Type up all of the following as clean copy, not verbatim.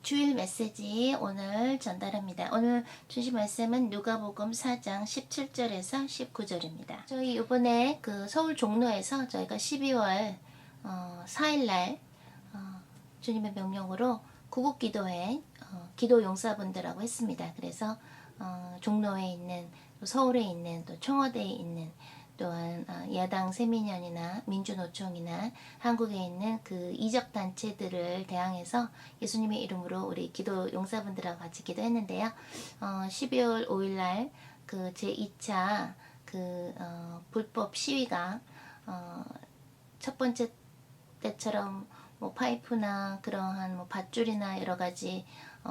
주일 메시지 오늘 전달합니다. 오늘 주신 말씀은 누가복음 4장 17절에서 19절입니다. 저희 이번에 그 서울 종로에서 저희가 12월 4일날 주님의 명령으로 구국기도회 기도 용사분들하고 했습니다. 그래서 종로에 있는 서울에 있는 또 청와대에 있는 또한 야당 세미년이나 민주노총이나 한국에 있는 그 이적 단체들을 대항해서 예수님의 이름으로 우리 기도 용사분들하고 같이 기도했는데요. 12월 5일날 그 제2차 그 불법 시위가 첫 번째 때처럼 뭐 파이프나 그러한 뭐 밧줄이나 여러 가지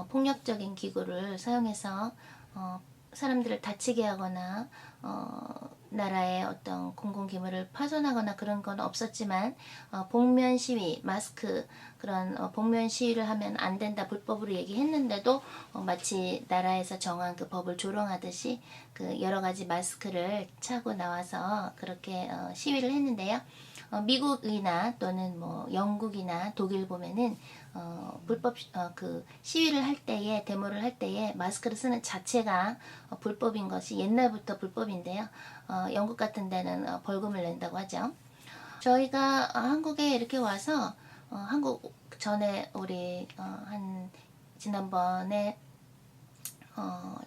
폭력적인 기구를 사용해서 사람들을 다치게 하거나 나라의 어떤 공공기물을 파손하거나 그런 건 없었지만 복면 시위, 마스크 그런 복면 시위를 하면 안 된다 불법으로 얘기했는데도 마치 나라에서 정한 그 법을 조롱하듯이 그 여러 가지 마스크를 차고 나와서 그렇게 시위를 했는데요. 미국이나 또는 뭐 영국이나 독일 보면은 불법 그 시위를 할 때에 데모를 할 때에 마스크를 쓰는 자체가 불법인 것이 옛날부터 불법인데요. 영국 같은 데는 벌금을 낸다고 하죠. 저희가 한국에 이렇게 와서 한국 전에 우리 한 지난번에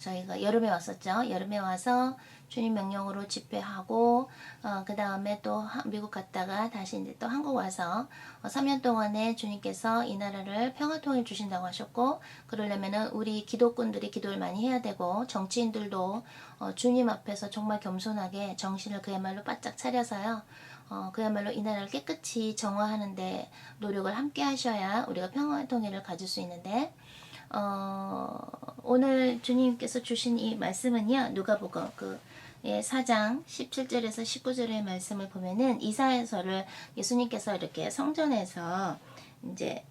저희가 여름에 왔었죠. 여름에 와서 주님 명령으로 집회하고 그 다음에 또 미국 갔다가 다시 이제 또 한국 와서 3년 동안에 주님께서 이 나라를 평화통일 주신다고 하셨고 그러려면은 우리 기독군들이 기도를 많이 해야 되고 정치인들도 주님 앞에서 정말 겸손하게 정신을 그야말로 바짝 차려서요. 그야말로 이 나라를 깨끗이 정화하는데 노력을 함께 하셔야 우리가 평화통일을 가질 수 있는데 오늘 주님께서 주신 이 말씀은요. 누가복음 그 4장 17절에서 19절의 말씀을 보면은 이사야서를 예수님께서 이렇게 성전에서 이제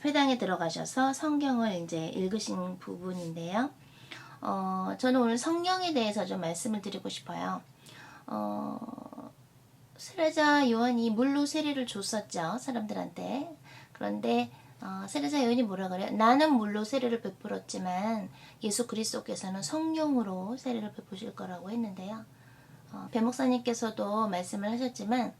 회당에 들어가셔서 성경을 이제 읽으신 부분인데요. 저는 오늘 성령에 대해서 좀 말씀을 드리고 싶어요. 세례자 요한이 물로 세례를 줬었죠. 사람들한테. 그런데 세례자 요한이 뭐라 그래요? 나는 물로 세례를 베풀었지만 예수 그리스도께서는 성령으로 세례를 베푸실 거라고 했는데요. 배 목사님께서도 말씀을 하셨지만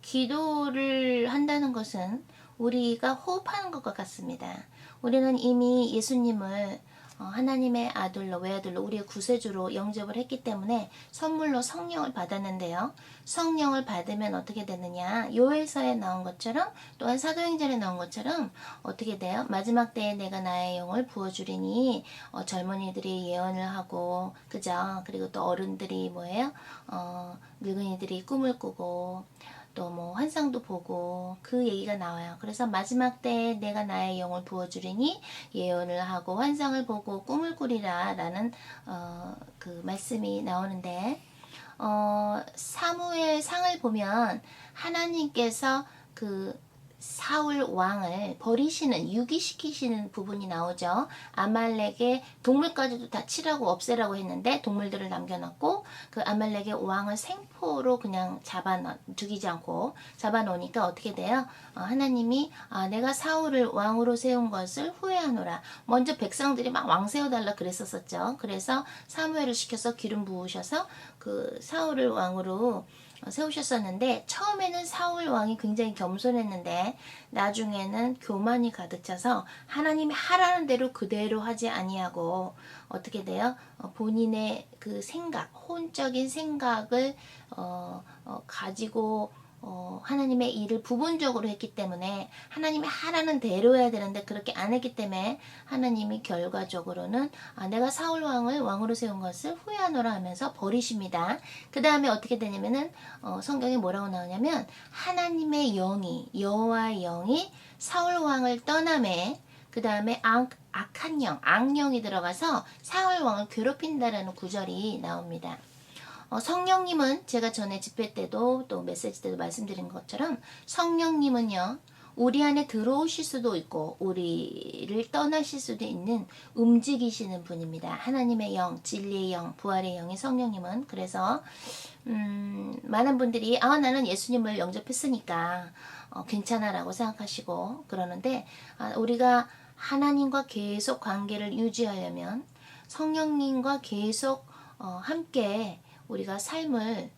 기도를 한다는 것은 우리가 호흡하는 것과 같습니다. 우리는 이미 예수님을 하나님의 아들로 외아들로 우리의 구세주로 영접을 했기 때문에 선물로 성령을 받았는데요. 성령을 받으면 어떻게 되느냐? 요엘서에 나온 것처럼 또한 사도행전에 나온 것처럼 어떻게 돼요? 마지막 때에 내가 나의 영을 부어주리니 젊은이들이 예언을 하고 그죠? 그리고 또 어른들이 뭐예요? 늙은이들이 꿈을 꾸고 또 뭐 환상도 보고 그 얘기가 나와요. 그래서 마지막 때에 내가 나의 영을 부어주리니 예언을 하고 환상을 보고 꿈을 꾸리라 라는 그 말씀이 나오는데 사무엘 상을 보면 하나님께서 그 사울 왕을 버리시는 유기시키시는 부분이 나오죠. 아말렉의 동물까지도 다 치라고 없애라고 했는데 동물들을 남겨놨고 그 아말렉의 왕을 생포로 그냥 죽이지 않고 잡아놓으니까 어떻게 돼요? 하나님이 내가 사울을 왕으로 세운 것을 후회하노라. 먼저 백성들이 막 왕 세워달라 그랬었죠. 그래서 사무엘을 시켜서 기름 부으셔서 그 사울을 왕으로 세우셨었는데 처음에는 사울 왕이 굉장히 겸손했는데 나중에는 교만이 가득 차서 하나님이 하라는 대로 그대로 하지 아니하고 어떻게 돼요? 본인의 그 생각, 혼적인 생각을 가지고 하나님의 일을 부분적으로 했기 때문에 하나님이 하라는 대로 해야 되는데 그렇게 안 했기 때문에 하나님이 결과적으로는 내가 사울 왕을 왕으로 세운 것을 후회하노라 하면서 버리십니다. 그 다음에 어떻게 되냐면은 성경에 뭐라고 나오냐면 하나님의 영이 여호와의 영이 사울 왕을 떠남에 그 다음에 악한 영, 악령이 들어가서 사울 왕을 괴롭힌다라는 구절이 나옵니다. 성령님은 제가 전에 집회 때도 또 메시지 때도 말씀드린 것처럼 성령님은요 우리 안에 들어오실 수도 있고 우리를 떠나실 수도 있는 움직이시는 분입니다. 하나님의 영, 진리의 영, 부활의 영의 성령님은. 그래서 많은 분들이 나는 예수님을 영접했으니까 괜찮아 라고 생각하시고 그러는데, 우리가 하나님과 계속 관계를 유지하려면, 성령님과 계속 함께 우리가 삶을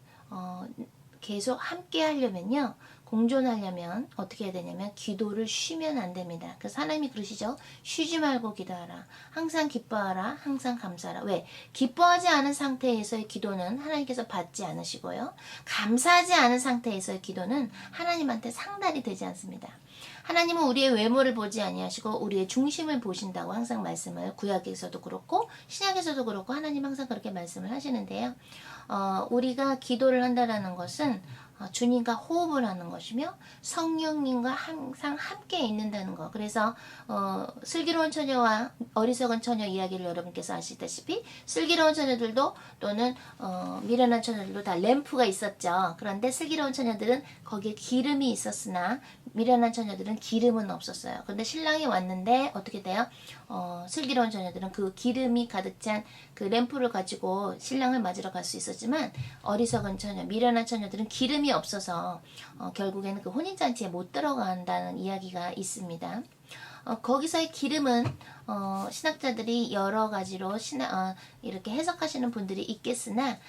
계속 함께 하려면요, 공존하려면 어떻게 해야 되냐면 기도를 쉬면 안 됩니다. 그래서 하나님이 그러시죠. 쉬지 말고 기도하라. 항상 기뻐하라. 항상 감사하라. 왜? 기뻐하지 않은 상태에서의 기도는 하나님께서 받지 않으시고요. 감사하지 않은 상태에서의 기도는 하나님한테 상달이 되지 않습니다. 하나님은 우리의 외모를 보지 아니하시고 우리의 중심을 보신다고 항상 말씀을, 구약에서도 그렇고 신약에서도 그렇고 하나님 항상 그렇게 말씀을 하시는데요. 우리가 기도를 한다라는 것은 주님과 호흡을 하는 것이며 성령님과 항상 함께 있는다는 것. 그래서 슬기로운 처녀와 어리석은 처녀 이야기를 여러분께서 아시다시피 슬기로운 처녀들도 또는 미련한 처녀들도 다 램프가 있었죠. 그런데 슬기로운 처녀들은 거기에 기름이 있었으나 미련한 처녀들은 기름은 없었어요. 그런데 신랑이 왔는데 어떻게 돼요? 슬기로운 처녀들은 그 기름이 가득 찬 그 램프를 가지고 신랑을 맞으러 갈 수 있었지만, 어리석은 처녀, 미련한 처녀들은 기름이 없어서 결국에는 그 혼인잔치에 못 들어간다는 이야기가 있습니다. 거기서의 기름은 신학자들이 여러 가지로 이렇게 해석하시는 분들이 있겠으나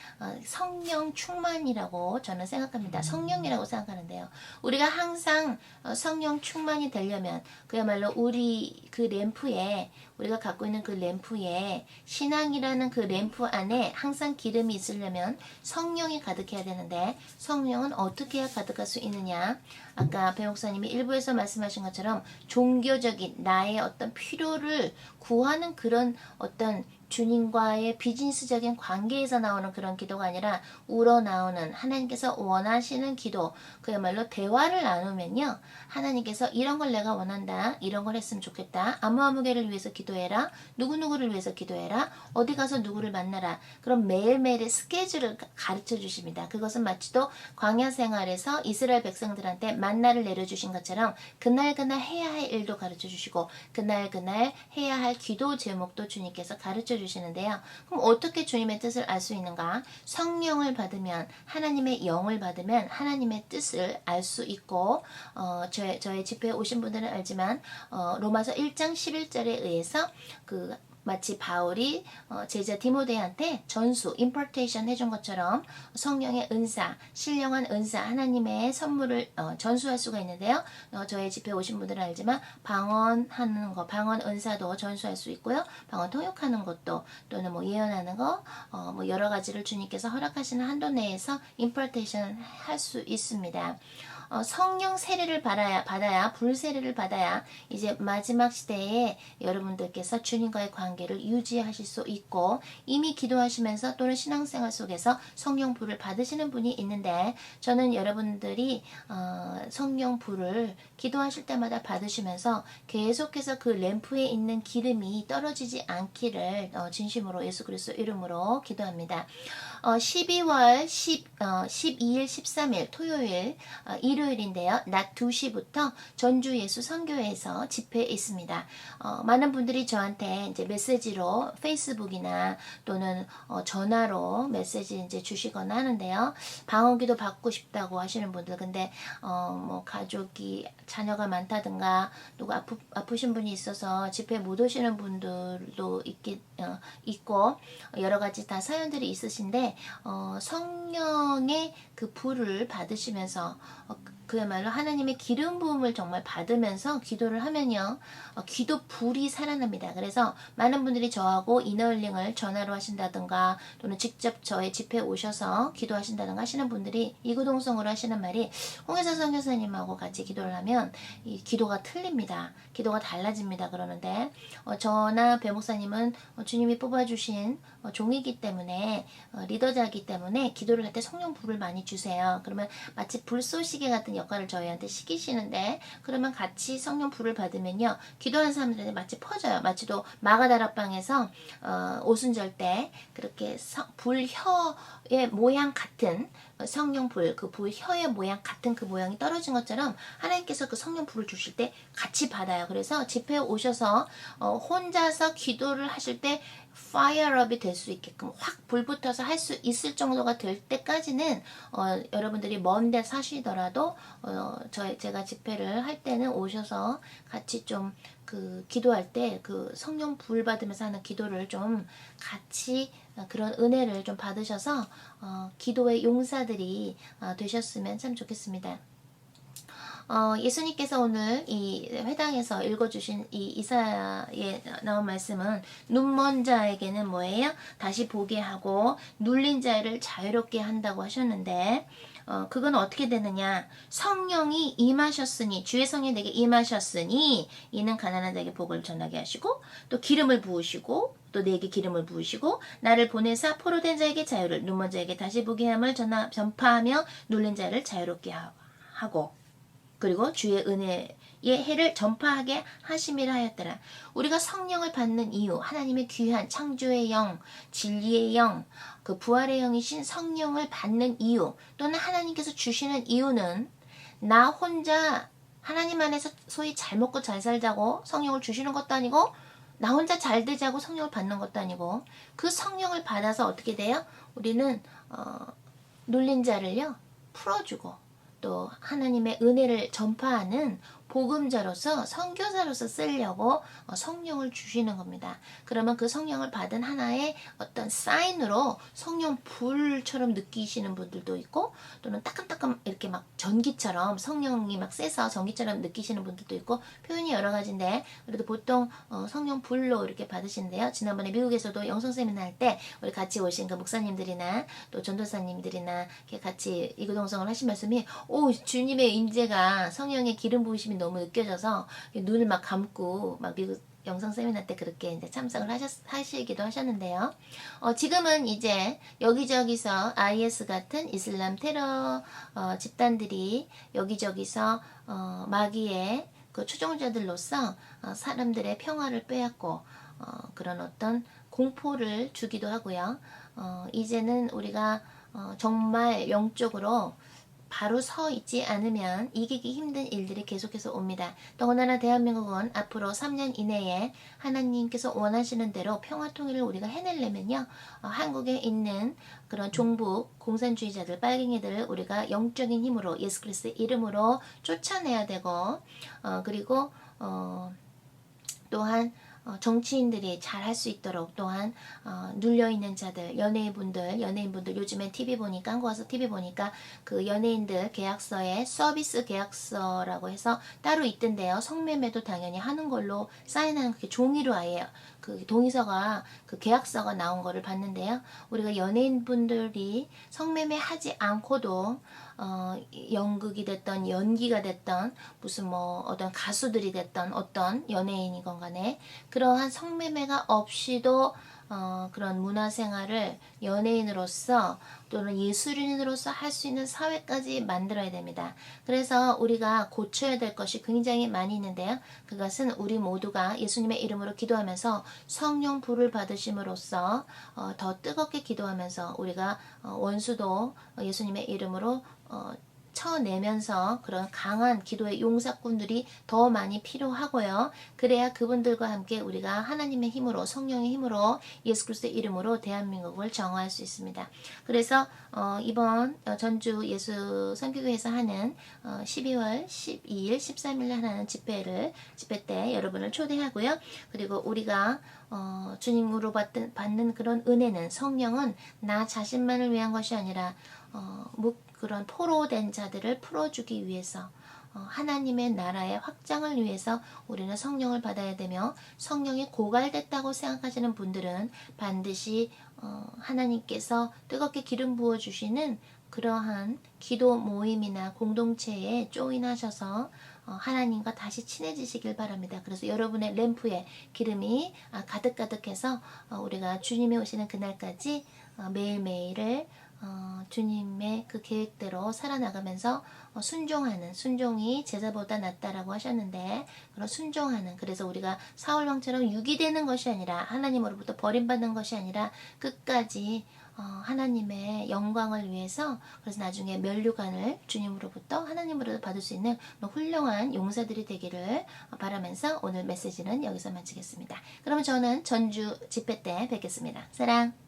성령 충만이라고 저는 생각합니다. 성령이라고 생각하는데요. 우리가 항상 성령 충만이 되려면 그야말로 우리 그 램프에, 우리가 갖고 있는 그 램프에, 신앙이라는 그 램프 안에 항상 기름이 있으려면 성령이 가득해야 되는데, 성령은 어떻게 해야 가득할 수 있느냐? 아까 배 목사님이 일부에서 말씀하신 것처럼 종교적인 나의 어떤 필요를 구하는 그런 어떤 주님과의 비즈니스적인 관계에서 나오는 그런 기도가 아니라 우러나오는 하나님께서 원하시는 기도, 그야말로 대화를 나누면요, 하나님께서 이런 걸 내가 원한다, 이런 걸 했으면 좋겠다, 아무개를 위해서 기도해라, 누구누구를 위해서 기도해라, 어디 가서 누구를 만나라, 그런 매일매일의 스케줄을 가르쳐 주십니다. 그것은 마치도 광야 생활에서 이스라엘 백성들한테 만나를 내려주신 것처럼 그날그날 해야 할 일도 가르쳐 주시고 그날그날 해야 할 기도 제목도 주님께서 가르쳐 주시는데요. 그럼 어떻게 주님의 뜻을 알 수 있는가? 성령을 받으면, 하나님의 영을 받으면 하나님의 뜻을 알 수 있고, 저의 집회에 오신 분들은 알지만 로마서 1장 11절에 의해서 마치 바울이 제자 디모데한테 전수, impartation 해준 것처럼 성령의 은사, 신령한 은사, 하나님의 선물을 전수할 수가 있는데요. 저의 집회에 오신 분들은 알지만 방언하는 거, 방언 은사도 전수할 수 있고요. 방언 통역하는 것도, 또는 뭐 예언하는 거, 뭐 여러 가지를 주님께서 허락하시는 한도 내에서 impartation 할 수 있습니다. 성령 세례를 받아야 불세례를 받아야 이제 마지막 시대에 여러분들께서 주님과의 관계를 유지하실 수 있고, 이미 기도하시면서 또는 신앙생활 속에서 성령 불을 받으시는 분이 있는데, 저는 여러분들이 성령 불을 기도하실 때마다 받으시면서 계속해서 그 램프에 있는 기름이 떨어지지 않기를 진심으로 예수 그리스도 이름으로 기도합니다. 12월 12일, 13일 토요일, 일요일인데요. 낮 2시부터 전주 예수 선교회에서 집회 있습니다. 많은 분들이 저한테 이제 메시지로 페이스북이나 또는 전화로 메시지 이제 주시거나 하는데요. 방언기도 받고 싶다고 하시는 분들, 근데 뭐 가족이 자녀가 많다든가 누구 아프신 분이 있어서 집회 못 오시는 분들도 있고 여러 가지 다 사연들이 있으신데, 성령의 그 불을 받으시면서 그야말로 하나님의 기름 부음을 정말 받으면서 기도를 하면요, 기도 불이 살아납니다. 그래서 많은 분들이 저하고 이너힐링을 전화로 하신다든가 또는 직접 저의 집회에 오셔서 기도하신다든가 하시는 분들이 이구동성으로 하시는 말이, 홍혜사 선교사님하고 같이 기도를 하면 이 기도가 틀립니다. 기도가 달라집니다. 그러는데 저나 배 목사님은 주님이 뽑아주신 종이기 때문에, 리더자이기 때문에 기도를 할 때 성령 불을 많이 주세요. 그러면 마치 불쏘시개 같은 역할을 저희한테 시키시는데, 그러면 같이 성령 불을 받으면요, 기도하는 사람들한테 마치 퍼져요. 마치도 마가다락방에서 오순절 때 그렇게 불혀의 모양 같은 성령 불, 그 불혀의 모양 같은 그 모양이 떨어진 것처럼 하나님께서 그 성령 불을 주실 때 같이 받아요. 그래서 집회에 오셔서 혼자서 기도를 하실 때 파이어업이 될 수 있게끔 확 불 붙어서 할 수 있을 정도가 될 때까지는 여러분들이 먼데 사시더라도 제가 집회를 할 때는 오셔서 같이 좀 그 기도할 때 그 성령 불 받으면서 하는 기도를 좀 같이 그런 은혜를 좀 받으셔서 기도의 용사들이 되셨으면 참 좋겠습니다. 예수님께서 오늘 이 회당에서 읽어주신 이 이사야에 나온 말씀은 눈먼 자에게는 뭐예요? 다시 보게 하고 눌린 자를 자유롭게 한다고 하셨는데 그건 어떻게 되느냐? 성령이 임하셨으니, 주의 성령이 내게 임하셨으니 이는 가난한 자에게 복을 전하게 하시고 또 기름을 부으시고 또 내게 기름을 부으시고 나를 보내사 포로된 자에게 자유를, 눈먼 자에게 다시 보게 함을 전파하며 눌린 자를 자유롭게 하고, 그리고 주의 은혜의 해를 전파하게 하심이라 하였더라. 우리가 성령을 받는 이유, 하나님의 귀한 창조의 영, 진리의 영, 그 부활의 영이신 성령을 받는 이유, 또는 하나님께서 주시는 이유는 나 혼자 하나님 안에서 소위 잘 먹고 잘 살자고 성령을 주시는 것도 아니고, 나 혼자 잘 되자고 성령을 받는 것도 아니고, 그 성령을 받아서 어떻게 돼요? 우리는 눌린 자를요 풀어주고 또 하나님의 은혜를 전파하는 복음자로서, 선교사로서 쓰려고 성령을 주시는 겁니다. 그러면 그 성령을 받은 하나의 어떤 사인으로 성령 불처럼 느끼시는 분들도 있고, 또는 따끔따끔 이렇게 막 전기처럼 성령이 막 세서 전기처럼 느끼시는 분들도 있고, 표현이 여러 가지인데 그래도 보통 성령 불로 이렇게 받으시는데요. 지난번에 미국에서도 영성 세미나 할 때 우리 같이 오신 그 목사님들이나 또 전도사님들이나 이렇게 같이 이구동성을 하신 말씀이, 오, 주님의 임재가, 성령의 기름 부으심이 너무 느껴져서 눈을 막 감고 막 미국 영상 세미나 때 그렇게 이제 참석을 하시기도 하셨는데요. 지금은 이제 여기저기서 IS 같은 이슬람 테러 집단들이 여기저기서 마귀의 그 추종자들로서 사람들의 평화를 빼앗고 그런 어떤 공포를 주기도 하고요. 이제는 우리가 정말 영적으로 바로 서 있지 않으면 이기기 힘든 일들이 계속해서 옵니다. 더군다나 대한민국은 앞으로 3년 이내에 하나님께서 원하시는 대로 평화 통일을 우리가 해내려면요, 한국에 있는 그런 종북 공산주의자들, 빨갱이들을 우리가 영적인 힘으로, 예수 그리스도의 이름으로 쫓아내야 되고, 그리고 또한 정치인들이 잘 할 수 있도록, 또한 눌려있는 자들, 연예인분들 요즘엔 TV 보니까, 한국 와서 TV 보니까 그 연예인들 계약서에 서비스 계약서라고 해서 따로 있던데요. 성매매도 당연히 하는 걸로 사인하는, 그게 종이로 아예 그 동의서가, 그 계약서가 나온 거를 봤는데요. 우리가 연예인분들이 성매매 하지 않고도 연극이 됐던, 연기가 됐던, 무슨 뭐 어떤 가수들이 됐던, 어떤 연예인이건 간에 그러한 성매매가 없이도 그런 문화생활을 연예인으로서 또는 예술인으로서 할 수 있는 사회까지 만들어야 됩니다. 그래서 우리가 고쳐야 될 것이 굉장히 많이 있는데요. 그것은 우리 모두가 예수님의 이름으로 기도하면서 성령 불을 받으심으로써 더 뜨겁게 기도하면서 우리가 원수도 예수님의 이름으로 쳐내면서 그런 강한 기도의 용사꾼들이 더 많이 필요하고요. 그래야 그분들과 함께 우리가 하나님의 힘으로, 성령의 힘으로, 예수 그리스도의 이름으로 대한민국을 정화할 수 있습니다. 그래서 이번 전주 예수 선교교회에서 하는 12월 12일, 13일 하는 집회 때 여러분을 초대하고요. 그리고 우리가 주님으로 받는 그런 은혜는, 성령은 나 자신만을 위한 것이 아니라 그런 포로된 자들을 풀어주기 위해서, 하나님의 나라의 확장을 위해서 우리는 성령을 받아야 되며, 성령이 고갈됐다고 생각하시는 분들은 반드시 하나님께서 뜨겁게 기름 부어주시는 그러한 기도 모임이나 공동체에 조인하셔서 하나님과 다시 친해지시길 바랍니다. 그래서 여러분의 램프에 기름이 가득가득해서 우리가 주님이 오시는 그날까지 매일매일을 주님의 그 계획대로 살아나가면서 순종이 제사보다 낫다라고 하셨는데 그런 순종하는, 그래서 우리가 사울왕처럼 육이 되는 것이 아니라 하나님으로부터 버림받는 것이 아니라 끝까지 하나님의 영광을 위해서, 그래서 나중에 면류관을 주님으로부터 하나님으로부터 받을 수 있는 훌륭한 용사들이 되기를 바라면서 오늘 메시지는 여기서 마치겠습니다. 그러면 저는 전주 집회 때 뵙겠습니다. 사랑.